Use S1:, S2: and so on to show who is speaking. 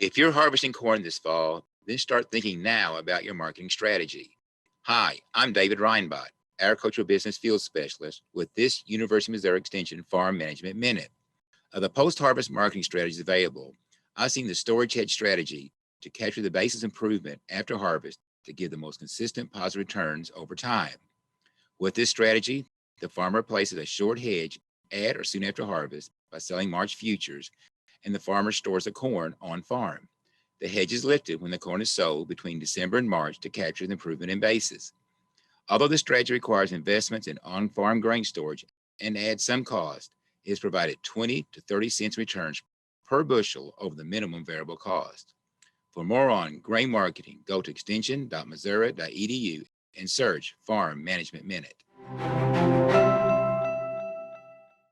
S1: If you're harvesting corn this fall, then start thinking now about your marketing strategy. Hi, I'm David Reinbott, Agricultural Business Field Specialist with this University of Missouri Extension Farm Management Minute. Of the post-harvest marketing strategies available, I've seen the storage hedge strategy to capture the basis improvement after harvest to give the most consistent positive returns over time. With this strategy, the farmer places a short hedge at or soon after harvest by selling March futures, and the farmer stores the corn on farm. The hedge is lifted when the corn is sold between December and March to capture the improvement in basis. Although the strategy requires investments in on-farm grain storage and adds some cost, it has provided 20 to 30 cents returns per bushel over the minimum variable cost. For more on grain marketing, go to extension.missouri.edu and search Farm Management Minute.